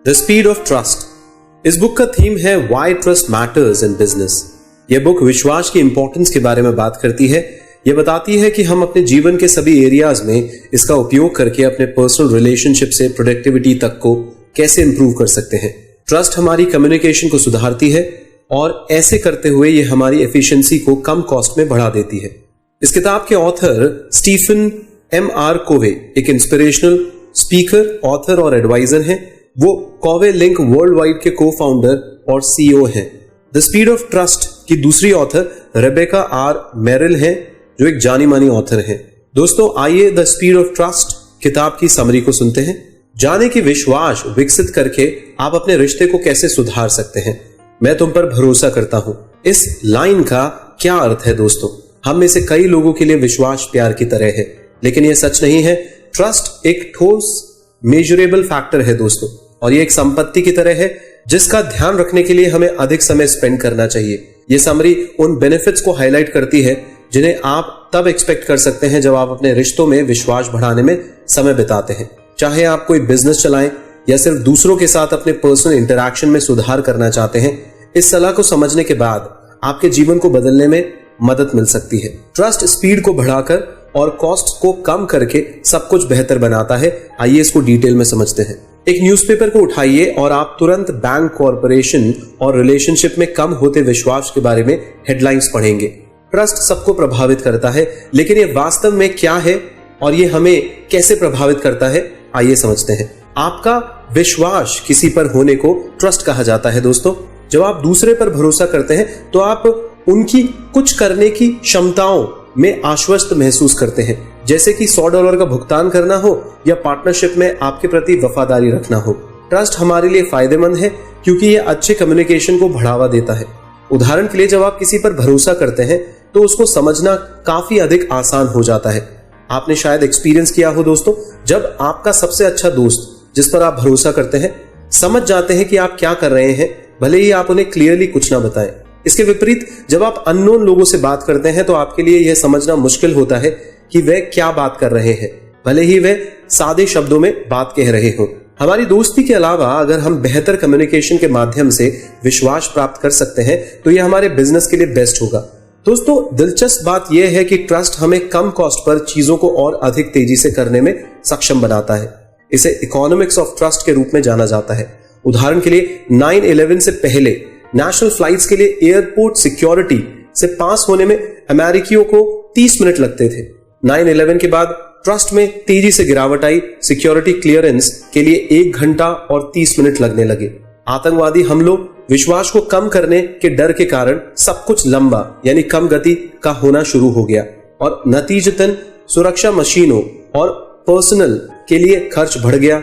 The speed of trust. इस book का theme है why trust matters in business. यह बुक विश्वास की इंपॉर्टेंस के बारे में बात करती है। यह बताती है कि हम अपने जीवन के सभी एरियाज में इसका उपयोग करके अपने पर्सनल रिलेशनशिप से प्रोडक्टिविटी तक को कैसे इंप्रूव कर सकते हैं। ट्रस्ट हमारी कम्युनिकेशन को सुधारती है और ऐसे करते हुए ये हमारी एफिशिएंसी को कम कॉस्ट में बढ़ा देती है। इस किताब के ऑथर स्टीफन M.R. कोवे एक इंस्पिरेशनल स्पीकर, ऑथर और एडवाइजर हैं। वो कोवे लिंक वर्ल्ड वाइड के को फाउंडर और CEO हैं। द स्पीड ऑफ ट्रस्ट की दूसरी ऑथर रेबेका R. मेरिल हैं, जो एक जानी मानी ऑथर हैं। दोस्तों, आइए द स्पीड ऑफ ट्रस्ट किताब की समरी को सुनते हैं। जाने कि विश्वास विकसित करके आप अपने रिश्ते को कैसे सुधार सकते हैं। मैं तुम पर भरोसा करता हूं। इस लाइन का क्या अर्थ है दोस्तों? हम में से कई लोगों के लिए विश्वास प्यार की तरह है, लेकिन यह सच नहीं है। ट्रस्ट एक ठोस मेजरेबल फैक्टर है दोस्तों, और यह एक संपत्ति की तरह है जिसका ध्यान रखने के लिए हमें अधिक समय स्पेंड करना चाहिए। यह समरी उन बेनिफिट्स को हाईलाइट करती है जिन्हें आप तब एक्सपेक्ट कर सकते हैं जब आप अपने रिश्तों में विश्वास बढ़ाने में समय बिताते हैं। चाहे आप कोई बिजनेस चलाएं या सिर्फ दूसरों के साथ अपने पर्सनल इंटरैक्शन में सुधार करना चाहते हैं, इस सलाह को समझने के बाद आपके जीवन को बदलने में मदद मिल सकती है। ट्रस्ट स्पीड को बढ़ाकर और कॉस्ट को कम करके सब कुछ बेहतर बनाता है। आइए इसको डिटेल में समझते हैं। एक न्यूज़पेपर को उठाइए और आप तुरंत बैंक, कॉर्पोरेशन और रिलेशनशिप में कम होते विश्वास के बारे में हेडलाइंस पढ़ेंगे। ट्रस्ट सबको प्रभावित करता है, लेकिन ये वास्तव में क्या है और ये हमें कैसे प्रभावित करता है, आइए समझते हैं। आपका विश्वास किसी पर होने को ट्रस्ट कहा जाता है दोस्तों। जब आप दूसरे पर भरोसा करते हैं तो आप उनकी कुछ करने की क्षमताओं में आश्वस्त महसूस करते हैं, जैसे कि $100 का भुगतान करना हो या पार्टनरशिप में आपके प्रति वफादारी रखना हो। ट्रस्ट हमारे लिए फायदेमंद है क्योंकि यह अच्छे कम्युनिकेशन को बढ़ावा देता है। उदाहरण के लिए, जब आप किसी पर भरोसा करते हैं तो उसको समझना काफी अधिक आसान हो जाता है। आपने शायद एक्सपीरियंस किया हो दोस्तों, जब आपका सबसे अच्छा दोस्त जिस पर आप भरोसा करते हैं समझ जाते हैं कि आप क्या कर रहे हैं, भले ही आप उन्हें क्लियरली कुछ ना बताएं। इसके विपरीत, जब आप अननोन लोगों से बात करते हैं तो आपके लिए यह समझना मुश्किल होता है कि वे क्या बात कर रहे हैं, भले ही वे सादे शब्दों में बात कह रहे हो। हमारी दोस्ती के अलावा अगर हम बेहतर कम्युनिकेशन के माध्यम से विश्वास प्राप्त कर सकते हैं तो यह हमारे बिजनेस के लिए बेस्ट होगा। दोस्तों, दिलचस्प बात यह है कि ट्रस्ट हमें कम कॉस्ट पर चीजों को और अधिक तेजी से करने में सक्षम बनाता है। इसे इकोनॉमिक्स ऑफ ट्रस्ट के रूप में जाना जाता है। उदाहरण के लिए, 9/11 से पहले नेशनल फ्लाइट्स के लिए एयरपोर्ट सिक्योरिटी से पास होने में अमेरिकियों को 30 मिनट लगते थे। 9/11 के बाद ट्रस्ट में तेजी से गिरावट आई। सिक्योरिटी क्लियरेंस के लिए 1 घंटा और 30 मिनट लगने लगे। आतंकवादी हमलों, विश्वास को कम करने के डर के कारण सब कुछ लंबा यानी कम गति का होना शुरू हो गया और नतीजतन सुरक्षा मशीनों और पर्सनल के लिए खर्च बढ़ गया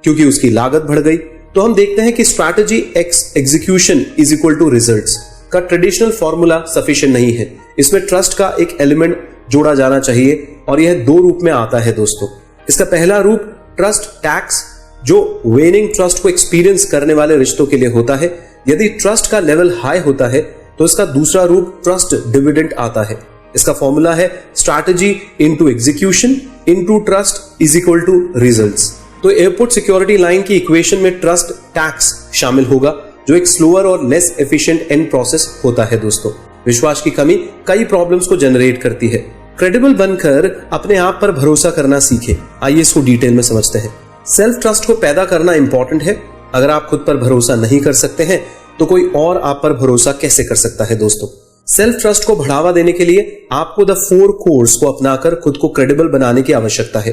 क्योंकि उसकी लागत बढ़ गई। तो हम देखते हैं कि strategy x execution is equal to results का ट्रेडिशनल फॉर्मूला सफिशिएंट नहीं है। इसमें ट्रस्ट का एक एलिमेंट जोड़ा जाना चाहिए और यह 2 रूप में आता है दोस्तों। इसका पहला रूप ट्रस्ट टैक्स, जो वेनिंग ट्रस्ट को एक्सपीरियंस करने वाले रिश्तों के लिए होता है। यदि ट्रस्ट का लेवल हाई होता है तो इसका दूसरा रूप ट्रस्ट डिविडेंड आता है। इसका फॉर्मूला है strategy into execution into trust is equal to results. तो एयरपोर्ट सिक्योरिटी लाइन की इक्वेशन में ट्रस्ट टैक्स शामिल होगा, जो एक स्लोअर और लेस एफिशिएंट एंड प्रोसेस होता है दोस्तों। विश्वास की कमी कई प्रॉब्लम्स को जनरेट करती है। क्रेडिबल बनकर अपने आप पर भरोसा करना सीखें। आइए इसको डिटेल में समझते हैं। सेल्फ ट्रस्ट को पैदा करना इंपॉर्टेंट है। अगर आप खुद पर भरोसा नहीं कर सकते हैं तो कोई और आप पर भरोसा कैसे कर सकता है दोस्तों। सेल्फ ट्रस्ट को बढ़ावा देने के लिए आपको द 4 कोर्स को अपनाकर खुद को क्रेडिबल बनाने की आवश्यकता है।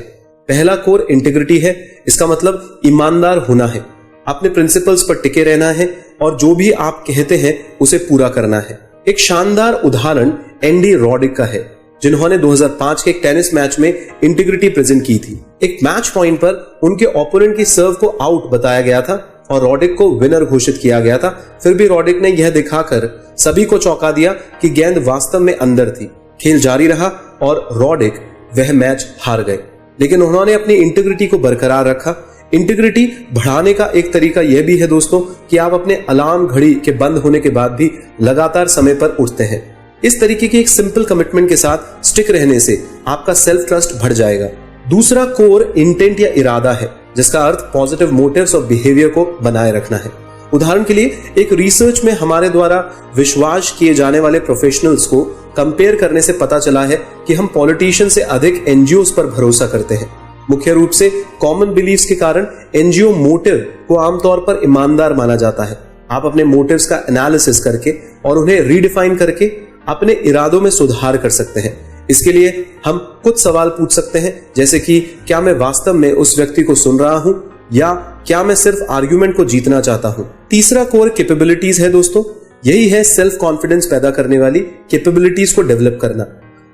पहला कोर इंटीग्रिटी है। इसका मतलब ईमानदार होना है, अपने प्रिंसिपल्स पर टिके रहना है और जो भी आप कहते हैं उसे पूरा करना है। एक शानदार उदाहरण एंडी रॉडिक का है, जिन्होंने 2005 के एक टेनिस मैच में इंटीग्रिटी प्रेजेंट की थी। एक मैच पॉइंट पर उनके ओपोनेंट की सर्व को आउट बताया गया था और रॉडिक को विनर घोषित किया गया था। फिर भी रॉडिक ने यह दिखाकर सभी को चौंका दिया कि गेंद वास्तव में अंदर थी। खेल जारी रहा और रॉडिक वह मैच हार गए, लेकिन उन्होंने अपनी इंटीग्रिटी को बरकरार रखा। इंटीग्रिटी बढ़ाने का एक तरीका यह भी है दोस्तों कि आप अपने अलार्म घड़ी के बंद होने के बाद भी लगातार समय पर उठते हैं। इस तरीके की एक सिंपल कमिटमेंट के साथ स्टिक रहने से आपका सेल्फ ट्रस्ट बढ़ जाएगा। दूसरा कोर इंटेंट या इरादा है। जिसका अर्थ पॉजिटिव मोटिव्स और बिहेवियर को बनाए रखना है। उदाहरण के लिए एक रिसर्च में हमारे द्वारा विश्वास किए जाने वाले प्रोफेशनल्स को कंपेयर करने से पता चला है कि हम पॉलिटिशियन से अधिक एनजीओ पर भरोसा करते हैं। मुख्य रूप से कॉमन बिलीव्स के कारण एनजीओ मोटिव को आमतौर पर ईमानदार माना जाता है। आप अपने मोटिव्स का एनालिसिस करके और उन्हें रीडिफाइन करके अपने इरादों में सुधार कर सकते हैं। इसके लिए हम कुछ सवाल पूछ सकते हैं, जैसे कि क्या मैं वास्तव में उस व्यक्ति को सुन रहा हूं या क्या मैं सिर्फ आर्ग्यूमेंट को जीतना चाहता हूं। तीसरा कोर कैपेबिलिटीज है दोस्तों, यही है सेल्फ कॉन्फिडेंस पैदा करने वाली कैपेबिलिटीज को डेवलप करना।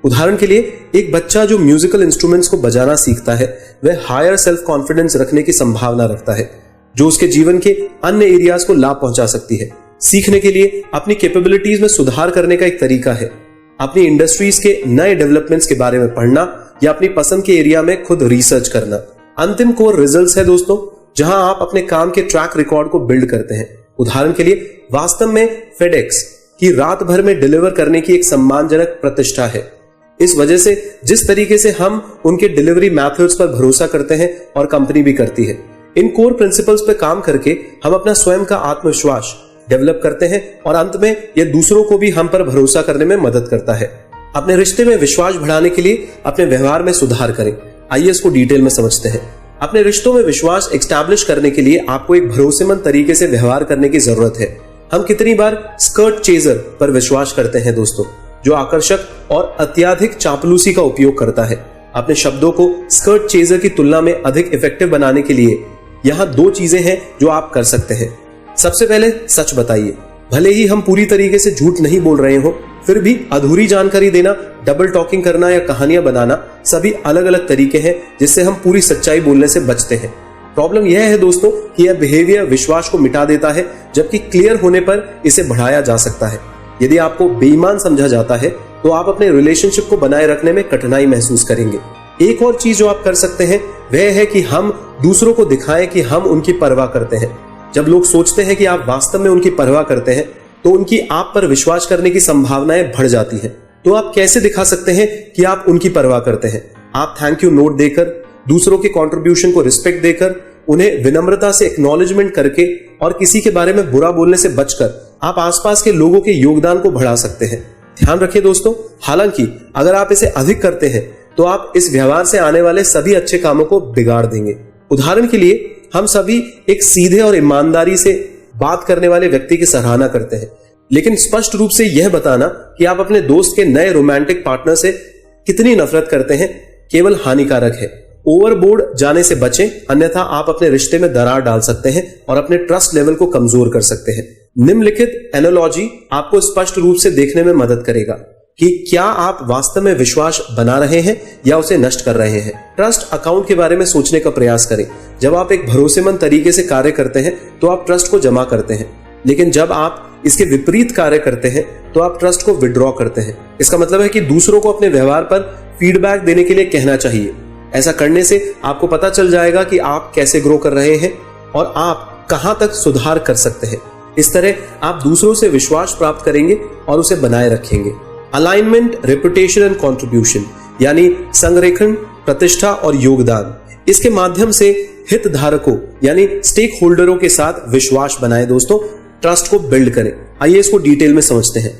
उदाहरण के लिए एक बच्चा जो म्यूजिकल इंस्ट्रूमेंट्स को बजाना सीखता है वह हायर सेल्फ कॉन्फिडेंस रखने की संभावना रखता है, जो उसके जीवन के अन्य एरियाज को लाभ पहुंचा सकती है। सीखने के लिए अपनी कैपेबिलिटीज में सुधार करने का एक तरीका है अपनी इंडस्ट्रीज के नए डेवलपमेंट्स के बारे में पढ़ना या अपनी पसंद के एरिया में खुद रिसर्च करना। अंतिम कोर रिजल्ट्स है दोस्तों, जहां आप अपने काम के ट्रैक रिकॉर्ड को बिल्ड करते हैं। उदाहरण के लिए वास्तव में फेडेक्स की रात भर में डिलीवर करने की एक सम्मानजनक प्रतिष्ठा है। इस वजह से जिस तरीके से हम उनके डिलीवरी मेथड्स पर भरोसा करते हैं और कंपनी भी करती है। इन कोर प्रिंसिपल्स पे काम करके हम अपना स्वयं का आत्मविश्वास डेवलप करते हैं और अंत में यह दूसरों को भी हम पर भरोसा करने में मदद करता है। अपने रिश्ते में विश्वास बढ़ाने के लिए अपने व्यवहार में सुधार करें। आइए इसको डिटेल में समझते हैं। अपने रिश्तों में विश्वास एस्टैब्लिश करने के लिए आपको एक भरोसेमंद तरीके से व्यवहार करने की जरूरत है। हम कितनी बार स्कर्ट चेजर पर विश्वास करते हैं दोस्तों, जो आकर्षक और अत्यधिक चापलूसी का उपयोग करता है। अपने शब्दों को स्कर्ट चेजर की तुलना में अधिक इफेक्टिव बनाने के लिए यहां दो चीजें हैं जो आप कर सकते हैं। सबसे पहले सच बताइए। भले ही हम पूरी तरीके से झूठ नहीं बोल रहे हो, फिर भी अधूरी जानकारी देना, डबल टॉकिंग करना या कहानियां बनाना सभी अलग अलग तरीके हैं जिससे हम पूरी सच्चाई बोलने से बचते हैं। प्रॉब्लम यह है दोस्तों कि यह बिहेवियर विश्वास को मिटा देता है, जबकि क्लियर होने पर इसे बढ़ाया जा सकता है। यदि आपको बेईमान समझा जाता है तो आप अपने रिलेशनशिप को बनाए रखने में कठिनाई महसूस करेंगे। एक और चीज जो आप कर सकते हैं वह है कि हम दूसरों को दिखाएं कि हम उनकी परवाह करते हैं। जब लोग सोचते हैं कि आप वास्तव में उनकी परवाह करते हैं तो उनकी आप पर विश्वास करने की संभावनाएं बढ़ जाती हैं। तो आप कैसे दिखा सकते हैं कि आप उनकी परवाह करते हैं? आप थैंक यू नोट देकर, दूसरों के कंट्रीब्यूशन को रिस्पेक्ट देकर, उन्हें विनम्रता से एक्नॉलेजमेंट करके और किसी के बारे में बुरा बोलने से बचकर आप आसपास के लोगों के योगदान को बढ़ा सकते हैं। ध्यान रखिए दोस्तों, हालांकि अगर आप इसे अधिक करते हैं तो आप इस व्यवहार से आने वाले सभी अच्छे कामों को बिगाड़ देंगे। उदाहरण के लिए हम सभी एक सीधे और ईमानदारी से बात करने वाले व्यक्ति की सराहना करते हैं, लेकिन स्पष्ट रूप से यह बताना कि आप अपने दोस्त के नए रोमांटिक पार्टनर से कितनी नफरत करते हैं केवल हानिकारक है। ओवरबोर्ड जाने से बचें, अन्यथा आप अपने रिश्ते में दरार डाल सकते हैं और अपने ट्रस्ट लेवल को कमजोर कर सकते हैं। निम्नलिखित एनालॉजी आपको स्पष्ट रूप से देखने में मदद करेगा कि क्या आप वास्तव में विश्वास बना रहे हैं या उसे नष्ट कर रहे हैं। ट्रस्ट अकाउंट के बारे में सोचने का प्रयास करें। जब आप एक भरोसेमंद तरीके से कार्य करते हैं तो आप ट्रस्ट को जमा करते हैं, लेकिन जब आप इसके विपरीत कार्य करते हैं तो आप ट्रस्ट को विड्रॉ करते हैं। इसका मतलब है कि दूसरों को अपने व्यवहार पर फीडबैक देने के लिए कहना चाहिए। ऐसा करने से आपको पता चल जाएगा कि आप कैसे ग्रो कर रहे हैं और आप कहां तक सुधार कर सकते हैं। इस तरह आप दूसरों से विश्वास प्राप्त करेंगे और उसे बनाए रखेंगे। अलाइनमेंट, रेपुटेशन एंड कंट्रीब्यूशन यानी संरेखण, प्रतिष्ठा और योगदान, इसके माध्यम से हितधारकों यानी स्टेक होल्डरों के साथ विश्वास बनाए दोस्तों, ट्रस्ट को बिल्ड करें। आइए इसको डिटेल में समझते हैं।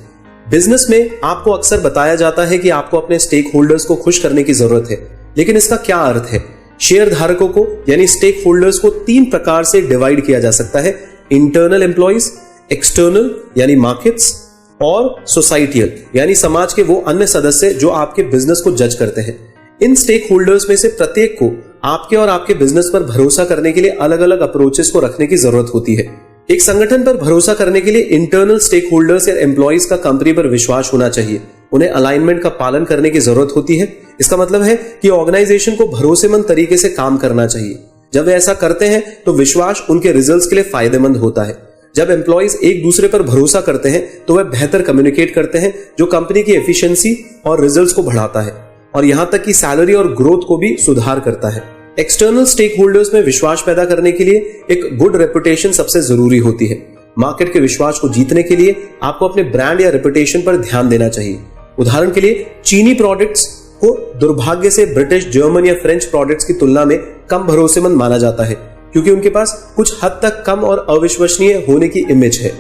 बिजनेस में आपको अक्सर बताया जाता है कि आपको अपने स्टेक होल्डर्स को खुश करने की जरूरत है, लेकिन इसका क्या अर्थ है? शेयर धारकों को यानी स्टेक होल्डर्स को तीन प्रकार से डिवाइड किया जा सकता है: इंटरनल एम्प्लॉइज, एक्सटर्नल यानी मार्केट्स और सोसाइटियल यानी समाज के वो अन्य सदस्य जो आपके बिजनेस को जज करते हैं। इन स्टेक होल्डर्स में से प्रत्येक को आपके और आपके बिजनेस पर भरोसा करने के लिए अलग अलग अप्रोचेस को रखने की जरूरत होती है। एक संगठन पर भरोसा करने के लिए इंटरनल स्टेक होल्डर्स या एम्प्लॉइज का कंपनी पर विश्वास होना चाहिए। उन्हें अलाइनमेंट का पालन करने की जरूरत होती है। इसका मतलब है कि ऑर्गेनाइजेशन को भरोसेमंद तरीके से काम करना चाहिए। जब वे ऐसा करते हैं तो विश्वास उनके रिजल्ट्स के लिए फायदेमंद होता है। जब एम्प्लॉइज एक दूसरे पर भरोसा करते हैं तो वे बेहतर कम्युनिकेट करते हैं, जो कंपनी की एफिशिएंसी और रिजल्ट्स को बढ़ाता है और यहां तक कि सैलरी और ग्रोथ को भी सुधार करता है। एक्सटर्नल स्टेक होल्डर्स में विश्वास पैदा करने के लिए एक गुड रेपुटेशन सबसे जरूरी होती है। मार्केट के विश्वास को जीतने के लिए आपको अपने ब्रांड या रेपुटेशन पर ध्यान देना चाहिए। उदाहरण के लिए चीनी प्रोडक्ट्स को दुर्भाग्य से ब्रिटिश, जर्मन या फ्रेंच प्रोडक्ट्स की तुलना में कम भरोसेमंद माना जाता है, क्योंकि उनके पास कुछ हद तक कम और अविश्वसनीय होने की इमेज है।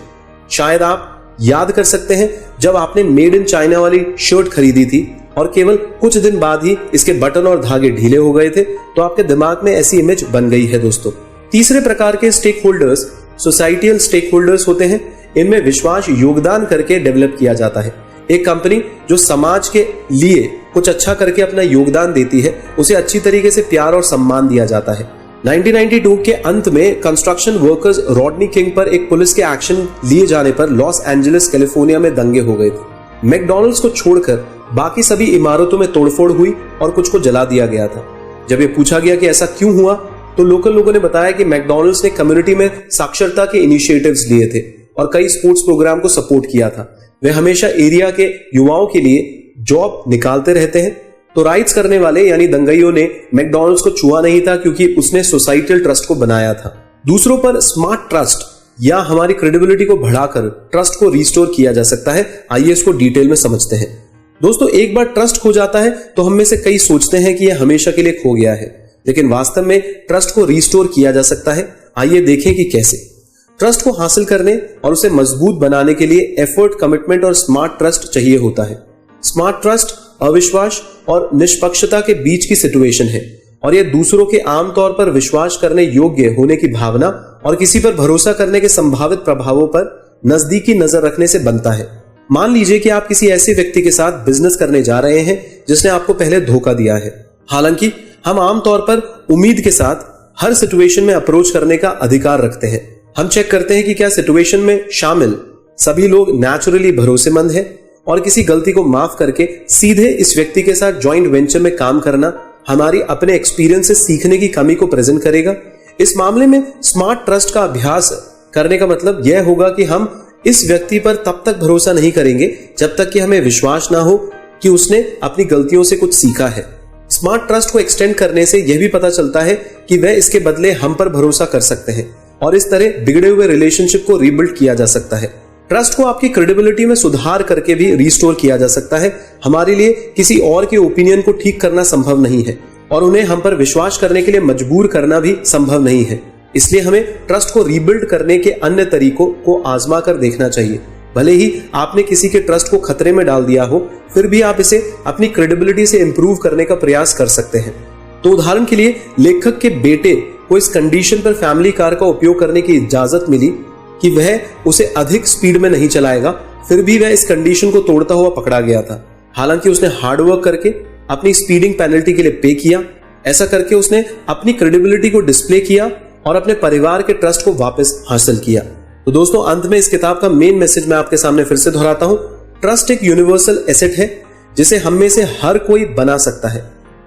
शायद आप याद कर सकते हैं जब आपने मेड इन चाइना वाली शर्ट खरीदी थी और केवल कुछ दिन बाद ही इसके बटन और धागे ढीले हो गए थे, तो आपके दिमाग में ऐसी इमेज बन गई है दोस्तों। तीसरे प्रकार के stakeholders societal stakeholders होते हैं। इनमें विश्वास योगदान करके डेवलप किया जाता है। एक कंपनी जो समाज के लिए कुछ अच्छा करके अपना योगदान देती है, उसे अच्छी तरीके से प्यार और सम्मान दिया जाता है। 1992 के अंत में कंस्ट्रक्शन वर्कर्स रॉडनी किंग पर एक पुलिस के एक्शन लिए जाने पर लॉस एंजलिस कैलिफोर्निया में दंगे हो गए थे। मैकडॉनल्ड्स को छोड़कर बाकी सभी इमारतों में तोड़फोड़ हुई और कुछ को जला दिया गया था। जब ये पूछा गया कि ऐसा क्यों हुआ, तो लोकल लोगों ने बताया कि मैकडॉनल्ड्स ने कम्युनिटी में साक्षरता के इनिशिएटिव्स लिए थे और कई स्पोर्ट्स प्रोग्राम को सपोर्ट किया था। वे हमेशा एरिया के युवाओं के लिए जॉब निकालते रहते हैं। तो राइट्स करने वाले यानी दंगइयों ने मैकडॉनल्ड्स को छुआ नहीं था, क्योंकि उसने सोसाइटल ट्रस्ट को बनाया था। दूसरों पर स्मार्ट ट्रस्ट या हमारी क्रेडिबिलिटी को बढ़ाकर ट्रस्ट को रिस्टोर किया जा सकता है। आइए इसको डिटेल में समझते हैं। दोस्तों, एक बार ट्रस्ट खो जाता है तो हम में से कई सोचते हैं कि यह हमेशा के लिए खो गया है, लेकिन वास्तव में ट्रस्ट को रिस्टोर किया जा सकता है। आइए देखें कि कैसे। ट्रस्ट को हासिल करने और उसे मजबूत बनाने के लिए एफर्ट, कमिटमेंट और स्मार्ट ट्रस्ट चाहिए होता है। स्मार्ट ट्रस्ट अविश्वास और निष्पक्षता के बीच की सिचुएशन है, और यह दूसरों के आमतौर पर विश्वास करने योग्य होने की भावना और किसी पर भरोसा करने के संभावित प्रभावों पर नजदीकी नजर रखने से बनता है। मान लीजिए कि आप किसी ऐसे व्यक्ति के साथ बिजनेस करने जा रहे हैं जिसने आपको पहले धोखा दिया है। हालांकि हम आमतौर पर उम्मीद के साथ हर सिचुएशन में अप्रोच करने का अधिकार रखते हैं। हम चेक करते हैं कि क्या सिचुएशन में शामिल सभी लोग नेचुरली भरोसेमंद हैं, और किसी गलती को माफ करके सीधे इस व्यक्ति के साथ जॉइंट वेंचर में काम करना हमारी अपने एक्सपीरियंस से सीखने की कमी को प्रेजेंट करेगा। इस मामले में स्मार्ट ट्रस्ट का अभ्यास करने का मतलब यह होगा कि हम इस व्यक्ति पर तब तक भरोसा नहीं करेंगे जब तक कि हमें विश्वास ना हो कि उसने अपनी गलतियों से कुछ सीखा है। स्मार्ट ट्रस्ट को एक्सटेंड करने से यह भी पता चलता है कि वह इसके बदले हम पर भरोसा कर सकते हैं, और इस तरह बिगड़े हुए रिलेशनशिप को रीबिल्ड किया जा सकता है। ट्रस्ट को आपकी क्रेडिबिलिटी में सुधार करके भी रिस्टोर किया जा सकता है। हमारे लिए किसी और के ओपिनियन को ठीक करना संभव नहीं है, और उन्हें हम पर विश्वास करने के लिए मजबूर करना भी संभव नहीं है। इसलिए हमें ट्रस्ट को रीबिल्ड करने के अन्य तरीकों को आजमा कर देखना चाहिए। भले ही आपने किसी के ट्रस्ट को खतरे में डाल दिया हो, फिर भी आप इसे अपनी क्रेडिबिलिटी से इंप्रूव करने का प्रयास कर सकते हैं। तो उदाहरण के लिए, लेखक के बेटे को इस कंडीशन पर फैमिली कार का उपयोग करने की इजाजत मिली कि वह उसे अधिक स्पीड में नहीं चलाएगा, फिर भी वह इस कंडीशन को तोड़ता हुआ पकड़ा गया था। हालांकि उसने हार्डवर्क करके अपनी स्पीडिंग पेनल्टी के लिए पे किया। ऐसा करके उसने अपनी क्रेडिबिलिटी को डिस्प्ले किया और अपने परिवार के ट्रस्ट को वापस हासिल किया। तो दोस्तों, अंत में इस किताब का मेन मैसेज मैं आपके सामने फिर से दोहराता हूं। ट्रस्ट एक यूनिवर्सल एसेट है जिसे हम में से हर कोई बना सकता है।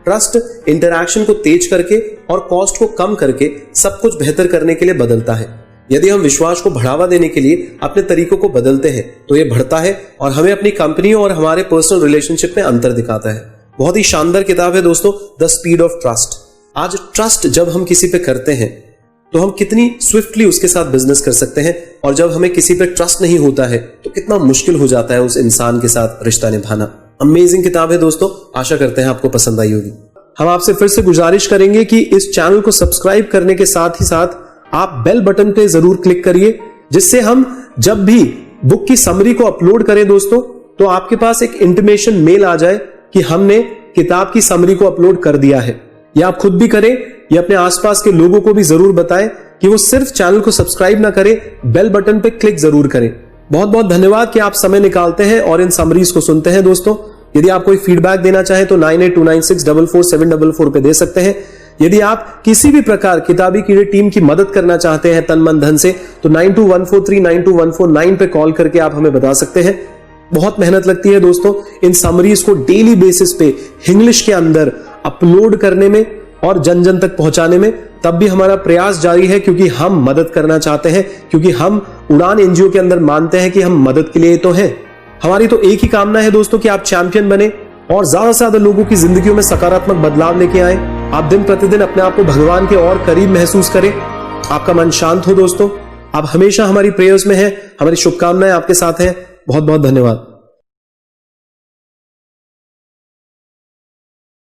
ट्रस्ट इंटरैक्शन को तेज करके और कॉस्ट को कम करके सब कुछ बेहतर करने के लिए बदलता है। यदि हम विश्वास को बढ़ावा देने के लिए अपने तरीकों को बदलते हैं तो यह बढ़ता है और हमें अपनी कंपनियों और हमारे पर्सनल रिलेशनशिप में अंतर दिखाता है। बहुत ही शानदार किताब है दोस्तों, द स्पीड ऑफ ट्रस्ट। आज ट्रस्ट जब हम किसी पे करते हैं तो हम कितनी स्विफ्टली उसके साथ बिजनेस कर सकते हैं, और जब हमें किसी पे ट्रस्ट नहीं होता है तो कितना मुश्किल हो जाता है उस इंसान के साथ रिश्ता निभाना। अमेजिंग किताब है दोस्तों, आशा करते हैं आपको पसंद आई होगी। हम आपसे फिर से गुजारिश करेंगे कि इस चैनल को सब्सक्राइब करने के साथ ही साथ आप बेल बटन पे जरूर क्लिक करिए, जिससे हम जब भी बुक की समरी को अपलोड करें दोस्तों, तो आपके पास एक इंटीमेशन मेल आ जाए कि हमने किताब की समरी को अपलोड कर दिया है। या आप खुद भी करें या अपने आसपास के लोगों को भी जरूर बताएं कि वो सिर्फ चैनल को सब्सक्राइब ना करें, बेल बटन पे क्लिक जरूर करें। बहुत बहुत धन्यवाद कि आप समय निकालते हैं और इन समरीज को सुनते हैं दोस्तों। यदि आप कोई फीडबैक देना चाहें तो 9829644744 पे दे सकते हैं। यदि आप किसी भी प्रकार किताबी कीड़े टीम की मदद करना चाहते हैं तन मन धन से, तो 9214392149 पे कॉल करके आप हमें बता सकते हैं। बहुत मेहनत लगती है दोस्तों इन समरीज को डेली बेसिस पे इंग्लिश के अंदर अपलोड करने में और जन जन तक पहुंचाने में। तब भी हमारा प्रयास जारी है, क्योंकि हम मदद करना चाहते हैं, क्योंकि हम उड़ान एनजीओ के अंदर मानते हैं कि हम मदद के लिए तो हैं। हमारी तो एक ही कामना है दोस्तों कि आप चैंपियन बने और ज्यादा से ज्यादा लोगों की जिंदगियों में सकारात्मक बदलाव लेके आए। आप दिन प्रतिदिन अपने आप को भगवान के और करीब महसूस करें, आपका मन शांत हो दोस्तों। आप हमेशा हमारी प्रेयर्स में हैं, हमारी शुभकामनाएं आपके साथ हैं। बहुत बहुत धन्यवाद।